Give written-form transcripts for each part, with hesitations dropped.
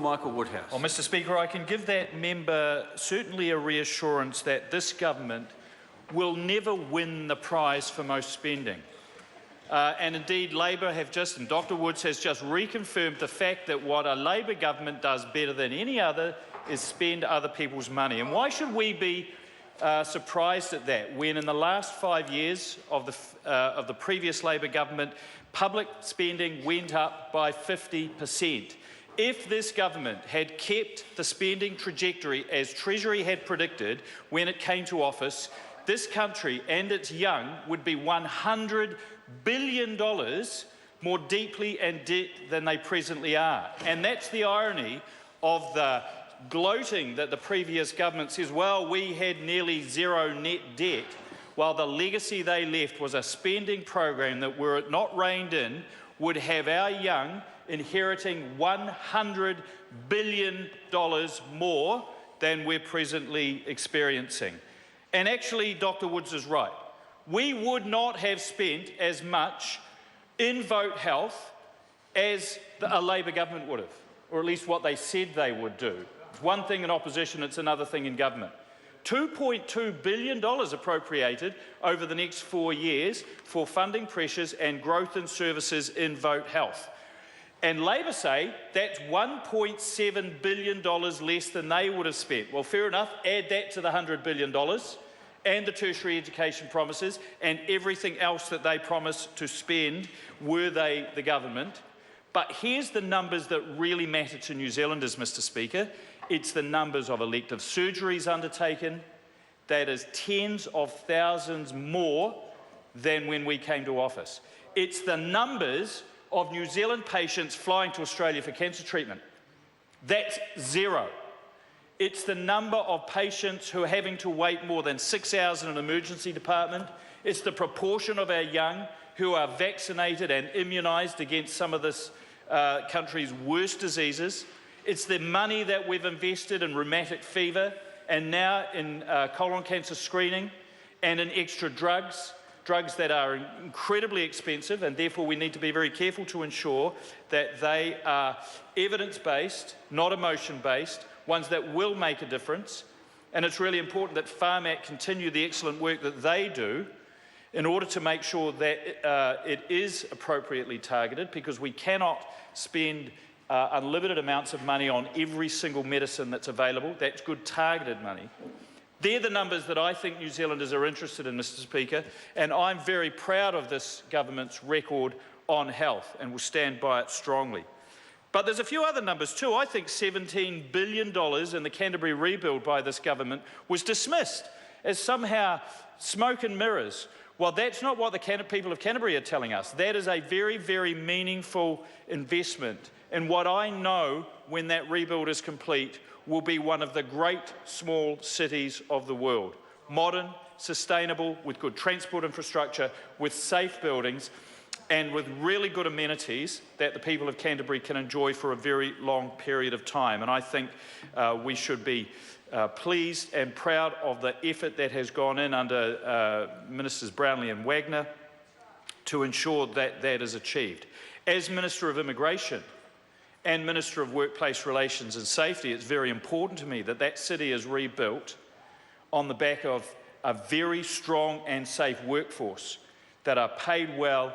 Michael Woodhouse. Well, Mr Speaker, I can give that member certainly a reassurance that this government will never win the prize for most spending. And indeed, Labor have just, and Dr Woods has just reconfirmed the fact that what a Labor government does better than any other is spend other people's money. And why should we be surprised at that, when in the last 5 years of the previous Labor government, public spending went up by 50%. If this government had kept the spending trajectory as Treasury had predicted when it came to office, this country and its young would be $100 billion more deeply in debt than they presently are. And that's the irony of the gloating that the previous government says, well, we had nearly zero net debt, while the legacy they left was a spending program that, were it not reined in, would have our young inheriting $100 billion more than we're presently experiencing. And actually, Dr Woods is right. We would not have spent as much in vote health as a Labor government would have, or at least what they said they would do. It's one thing in opposition, it's another thing in government. $2.2 billion appropriated over the next 4 years for funding pressures and growth in services in vote health. And Labor say that's $1.7 billion less than they would have spent. Well, fair enough, add that to the $100 billion and the tertiary education promises and everything else that they promised to spend were they the government. But here's the numbers that really matter to New Zealanders, Mr Speaker. It's the numbers of elective surgeries undertaken. That is tens of thousands more than when we came to office. It's the numbers of New Zealand patients flying to Australia for cancer treatment. That's zero. It's the number of patients who are having to wait more than 6 hours in an emergency department. It's the proportion of our young who are vaccinated and immunised against some of this country's worst diseases. It's the money that we've invested in rheumatic fever and now in colon cancer screening and in extra drugs that are incredibly expensive, and therefore we need to be very careful to ensure that they are evidence-based, not emotion-based, ones that will make a difference. And it's really important that Pharmac continue the excellent work that they do in order to make sure that it is appropriately targeted, because we cannot spend unlimited amounts of money on every single medicine that's available. That's good targeted money. They're the numbers that I think New Zealanders are interested in, Mr Speaker, and I'm very proud of this government's record on health and will stand by it strongly. But there's a few other numbers too. I think $17 billion in the Canterbury rebuild by this government was dismissed as somehow smoke and mirrors. Well, that's not what the people of Canterbury are telling us. That is a very, very meaningful investment in what I know, when that rebuild is complete, will be one of the great small cities of the world. Modern, sustainable, with good transport infrastructure, with safe buildings, and with really good amenities that the people of Canterbury can enjoy for a very long period of time. And I think we should be pleased and proud of the effort that has gone in under Ministers Brownlee and Wagner to ensure that that is achieved. As Minister of Immigration and Minister of Workplace Relations and Safety, it's very important to me that that city is rebuilt on the back of a very strong and safe workforce that are paid well,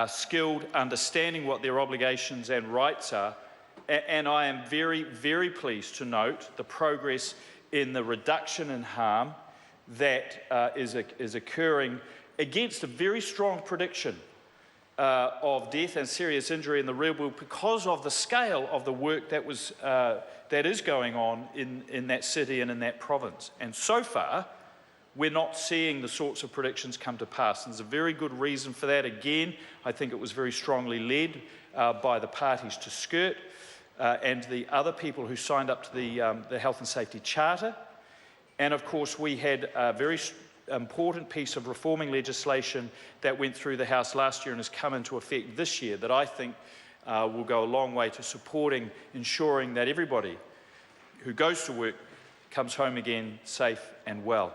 skilled, understanding what their obligations and rights are. And I am very, very pleased to note the progress in the reduction in harm that is occurring against a very strong prediction of death and serious injury in the real world because of the scale of the work that is going on in that city and in that province. And so far, we're not seeing the sorts of predictions come to pass. And there's a very good reason for that. Again, I think it was very strongly led by the parties to skirt and the other people who signed up to the Health and Safety Charter. And of course, we had a very important piece of reforming legislation that went through the House last year and has come into effect this year that I think will go a long way to supporting, ensuring that everybody who goes to work comes home again safe and well.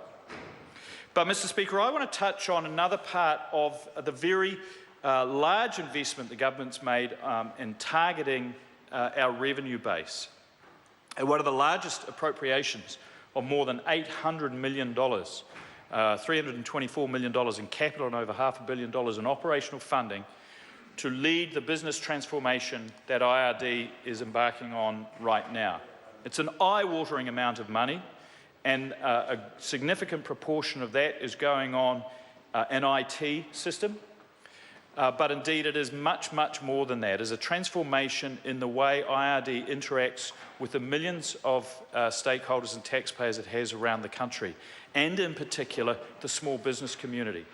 But, Mr Speaker, I want to touch on another part of the very large investment the government's made in targeting our revenue base. one of the largest appropriations of more than $800 million, $324 million in capital and over $500 million in operational funding to lead the business transformation that IRD is embarking on right now. It's an eye-watering amount of money, and a significant proportion of that is going on an IT system. But indeed, it is much, much more than that. It is a transformation in the way IRD interacts with the millions of stakeholders and taxpayers it has around the country, and in particular, the small business community.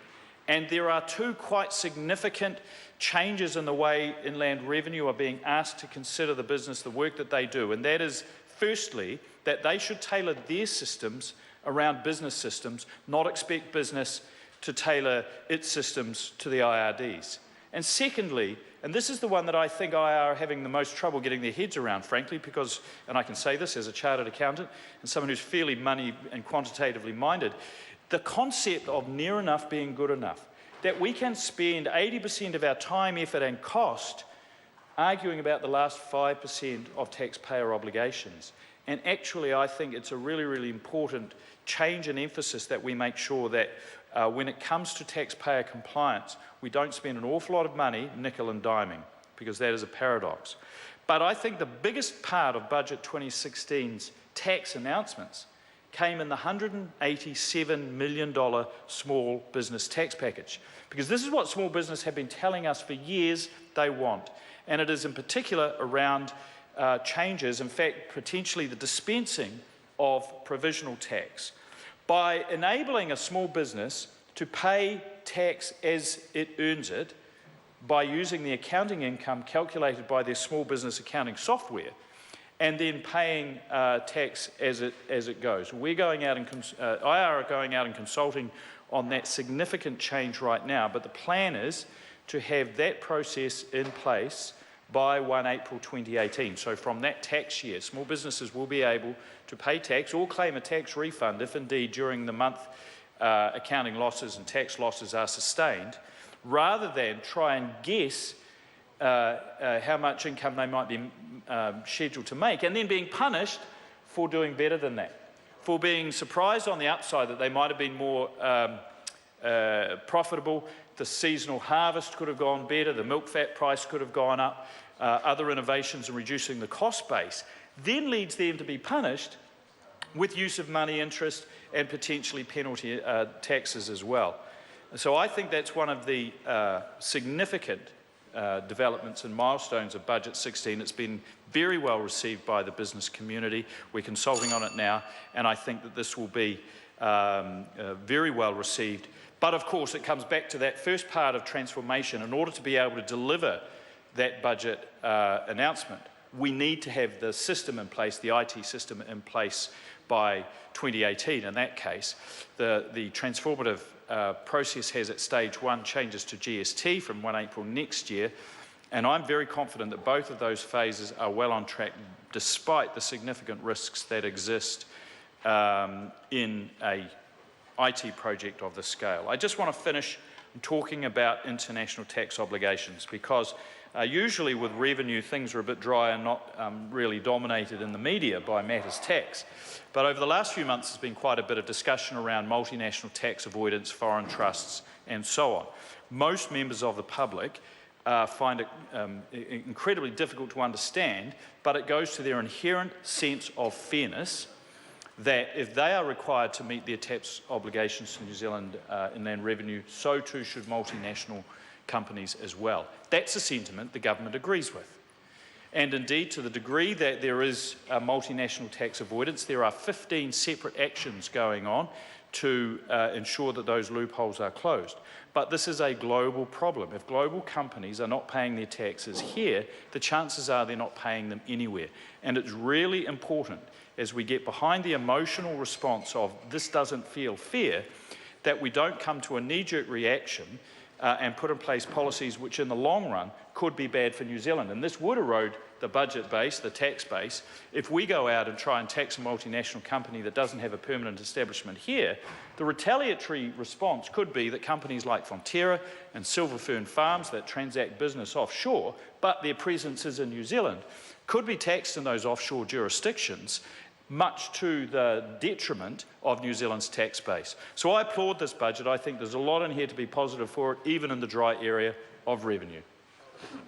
And there are two quite significant changes in the way Inland Revenue are being asked to consider the business, the work that they do. And that is, firstly, that they should tailor their systems around business systems, not expect business to tailor its systems to the IRD's. And secondly, and this is the one that I think IR are having the most trouble getting their heads around, frankly, because, and I can say this as a chartered accountant and someone who's fairly money and quantitatively minded, the concept of near enough being good enough, that we can spend 80% of our time, effort and cost arguing about the last 5% of taxpayer obligations. And actually, I think it's a really, really important change in emphasis that we make sure that when it comes to taxpayer compliance, we don't spend an awful lot of money nickel and diming, because that is a paradox. But I think the biggest part of Budget 2016's tax announcements came in the $187 million small business tax package, because this is what small business have been telling us for years they want. And it is in particular around changes, in fact, potentially the dispensing of provisional tax. By enabling a small business to pay tax as it earns it by using the accounting income calculated by their small business accounting software, and then paying tax as it goes. We're going out and IR are going out and consulting on that significant change right now, but the plan is to have that process in place by 1 April 2018. So from that tax year, small businesses will be able to pay tax or claim a tax refund if indeed during the month accounting losses and tax losses are sustained, rather than try and guess how much income they might be scheduled to make, and then being punished for doing better than that, for being surprised on the upside that they might have been more profitable. The seasonal harvest could have gone better, the milk fat price could have gone up, other innovations in reducing the cost base, then leads them to be punished with use of money interest and potentially penalty taxes as well. So I think that's one of the significant developments and milestones of Budget 16. It's been very well received by the business community. We're consulting on it now, and I think that this will be very well received. But of course, it comes back to that first part of transformation. In order to be able to deliver that budget announcement, we need to have the system in place, the IT system in place by 2018. In that case, the transformative process has at stage 1 changes to GST from 1 April next year, and I'm very confident that both of those phases are well on track despite the significant risks that exist in a IT project of this scale. I just want to finish talking about international tax obligations, because usually with revenue things are a bit dry and not really dominated in the media by matters tax. But over the last few months there's been quite a bit of discussion around multinational tax avoidance, foreign trusts and so on. Most members of the public find it incredibly difficult to understand, but it goes to their inherent sense of fairness that if they are required to meet their tax obligations to New Zealand Inland Revenue, so too should multinational companies as well. That's a sentiment the government agrees with. And indeed, to the degree that there is multinational tax avoidance, there are 15 separate actions going on to ensure that those loopholes are closed. But this is a global problem. If global companies are not paying their taxes here, the chances are they're not paying them anywhere. And it's really important, as we get behind the emotional response of this doesn't feel fair, that we don't come to a knee-jerk reaction and put in place policies which in the long run could be bad for New Zealand. And this would erode the budget base, the tax base. If we go out and try and tax a multinational company that doesn't have a permanent establishment here, the retaliatory response could be that companies like Fonterra and Silver Fern Farms that transact business offshore, but their presence is in New Zealand, could be taxed in those offshore jurisdictions, much to the detriment of New Zealand's tax base. So I applaud this budget. I think there's a lot in here to be positive for it, even in the dry area of revenue.